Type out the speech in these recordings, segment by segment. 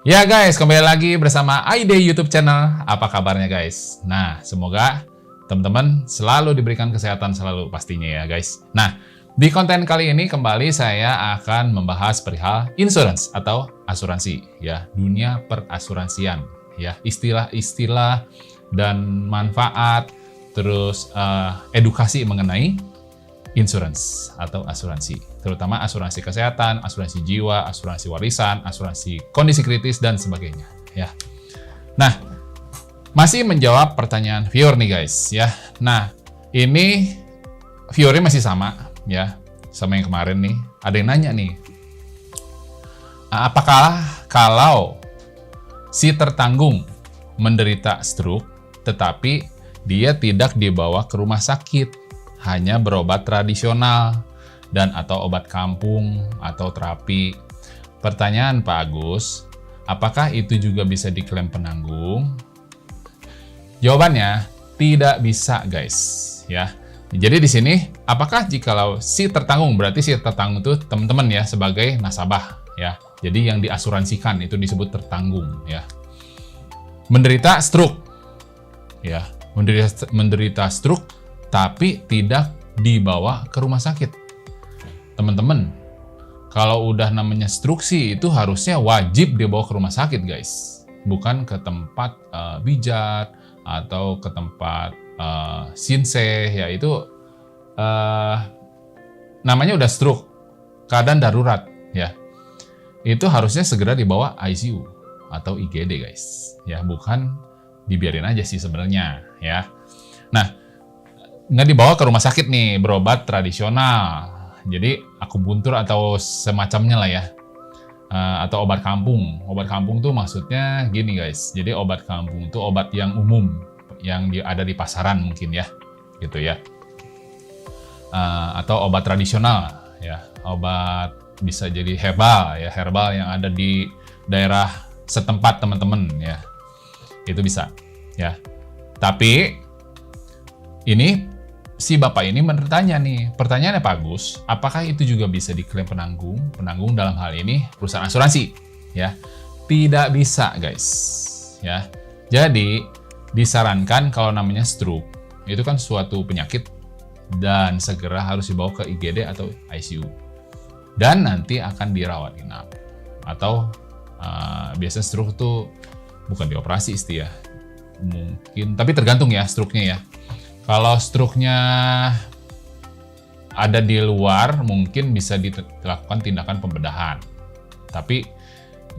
Ya guys, kembali lagi bersama ID YouTube channel. Apa kabarnya guys? Nah, semoga teman-teman selalu diberikan kesehatan selalu pastinya ya guys. Nah, di konten kali ini kembali saya akan membahas perihal insurance atau asuransi ya, dunia perasuransian ya, istilah-istilah dan manfaat terus edukasi mengenai insurance atau asuransi, terutama asuransi kesehatan, asuransi jiwa, asuransi warisan, asuransi kondisi kritis dan sebagainya ya. Nah, masih menjawab pertanyaan viewer nih guys ya. Nah, ini viewernya masih sama ya, sama yang kemarin nih. Ada yang nanya nih, apakah kalau si tertanggung menderita stroke tetapi dia tidak dibawa ke rumah sakit, hanya berobat tradisional dan atau obat kampung atau terapi. Pertanyaan Pak Agus, apakah itu juga bisa diklaim penanggung? Jawabannya tidak bisa guys ya. Jadi di sini apakah jikalau si tertanggung, berarti si tertanggung itu teman-teman ya sebagai nasabah ya. Jadi yang diasuransikan itu disebut tertanggung ya. Menderita stroke ya, menderita stroke tapi tidak dibawa ke rumah sakit. Teman-teman, kalau udah namanya stroke sih itu harusnya wajib dibawa ke rumah sakit guys, bukan ke tempat pijat atau ke tempat sinseh ya. Itu namanya udah stroke, keadaan darurat ya. Itu harusnya segera dibawa ICU atau IGD guys ya, bukan dibiarin aja sih sebenarnya ya. Nah, nggak dibawa ke rumah sakit nih, berobat tradisional, jadi akupuntur atau semacamnya lah ya, atau obat kampung. Obat kampung tuh maksudnya gini guys, jadi obat kampung tuh obat yang umum yang ada di pasaran mungkin ya, gitu ya, atau obat tradisional ya, obat bisa jadi herbal ya, herbal yang ada di daerah setempat teman-teman ya, itu bisa ya. Tapi ini si bapak ini bertanya nih, pertanyaannya Pak Agus, apakah itu juga bisa diklaim penanggung? Penanggung dalam hal ini perusahaan asuransi ya. Tidak bisa guys ya. Jadi disarankan kalau namanya stroke itu kan suatu penyakit dan segera harus dibawa ke IGD atau ICU dan nanti akan dirawat inap. Atau biasanya stroke itu bukan dioperasi ya, mungkin, tapi tergantung ya stroke-nya ya. Kalau stroke-nya ada di luar, mungkin bisa dilakukan tindakan pembedahan. Tapi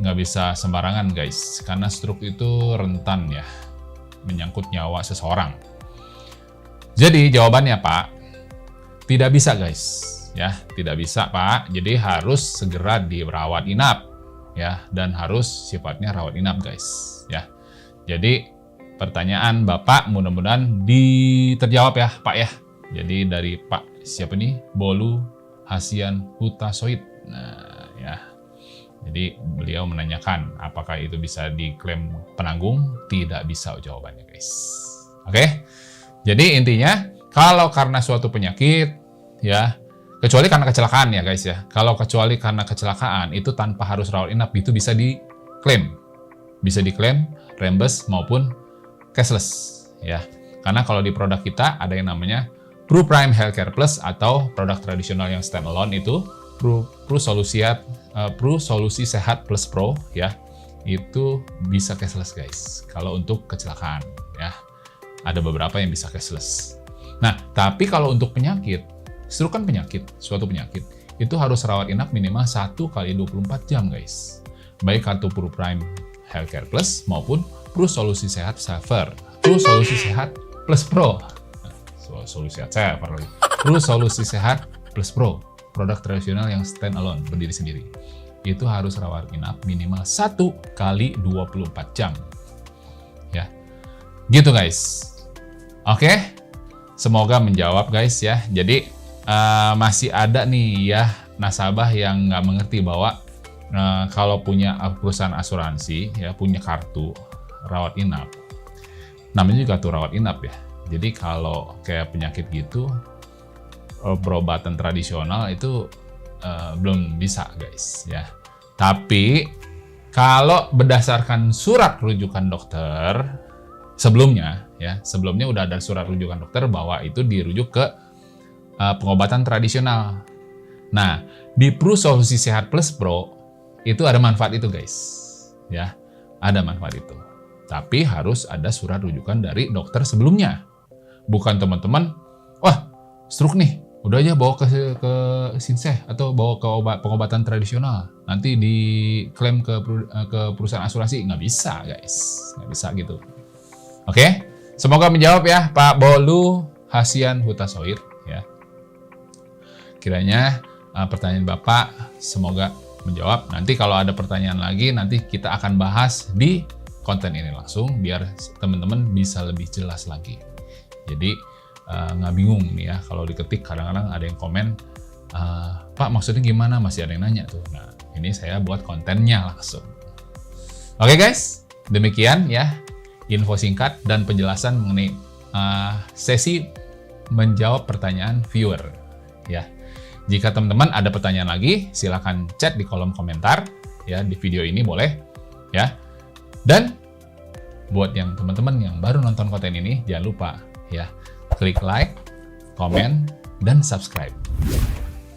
nggak bisa sembarangan guys, karena stroke itu rentan ya, menyangkut nyawa seseorang. Jadi jawabannya Pak, tidak bisa guys. Ya, tidak bisa Pak. Jadi harus segera dirawat inap ya, dan harus sifatnya rawat inap guys ya. Jadi pertanyaan Bapak mudah-mudahan terjawab ya Pak ya. Jadi dari Pak siapa nih? Bolu Hasian Hutasoid. Nah ya. Jadi beliau menanyakan apakah itu bisa diklaim penanggung? Tidak bisa jawabannya guys. Oke. Jadi intinya kalau karena suatu penyakit ya, kecuali karena kecelakaan ya guys ya. Kalau kecuali karena kecelakaan itu tanpa harus rawat inap itu bisa diklaim. Bisa diklaim reimburse maupun cashless ya. Karena kalau di produk kita ada yang namanya Pru Prime Healthcare Plus atau produk tradisional yang standalone itu Pru Solusi Sehat Plus Pro ya. Itu bisa cashless guys kalau untuk kecelakaan ya. Ada beberapa yang bisa cashless. Nah, tapi kalau untuk penyakit, stroke kan penyakit, suatu penyakit, itu harus rawat inap minimal 1 kali 24 jam guys. Baik kartu Pru Prime Healthcare Plus maupun Pru Solusi Sehat Saver, Pru Solusi Sehat Plus Pro, Solusi Sehat Saver, Pru Solusi Sehat Plus Pro, produk tradisional yang stand alone, berdiri sendiri. Itu harus rawat inap minimal 1 kali 24 jam. Ya. Gitu guys. Oke. Semoga menjawab guys ya. Jadi masih ada nih ya nasabah yang nggak mengerti bahwa kalau punya perusahaan asuransi ya, punya kartu rawat inap, namanya juga kartu rawat inap ya. Jadi kalau kayak penyakit gitu, perobatan tradisional itu belum bisa guys ya. Tapi Kalau berdasarkan surat rujukan dokter sebelumnya, ya sebelumnya udah ada surat rujukan dokter bahwa itu dirujuk ke pengobatan tradisional. Nah, di Pru Solusi Sehat Plus Pro itu ada manfaat itu guys, ya ada manfaat itu. Tapi harus ada surat rujukan dari dokter sebelumnya. Bukan teman-teman, wah stroke nih, udah aja bawa ke Sinseh atau bawa ke pengobatan tradisional. Nanti diklaim ke perusahaan asuransi. Nggak bisa guys, nggak bisa gitu. Oke, semoga menjawab ya Pak Bolu Hasian Hutasoir ya. Kiranya pertanyaan Bapak semoga menjawab. Nanti kalau ada pertanyaan lagi, nanti kita akan bahas di konten ini langsung biar teman-teman bisa lebih jelas lagi. Jadi nggak bingung nih ya kalau diketik, kadang-kadang ada yang komen, Pak maksudnya gimana, masih ada yang nanya tuh. Nah ini saya buat kontennya langsung. Oke guys, demikian ya info singkat dan penjelasan mengenai sesi menjawab pertanyaan viewer ya. Jika teman-teman ada pertanyaan lagi, silakan chat di kolom komentar ya di video ini boleh ya. Dan buat yang teman-teman yang baru nonton konten ini, jangan lupa ya klik like, komen, dan subscribe.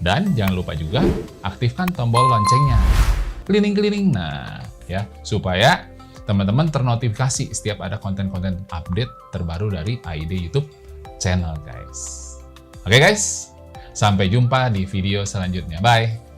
Dan jangan lupa juga aktifkan tombol loncengnya, keliling-keliling, nah ya supaya teman-teman ternotifikasi setiap ada konten-konten update terbaru dari AID YouTube channel guys. Oke guys, sampai jumpa di video selanjutnya. Bye!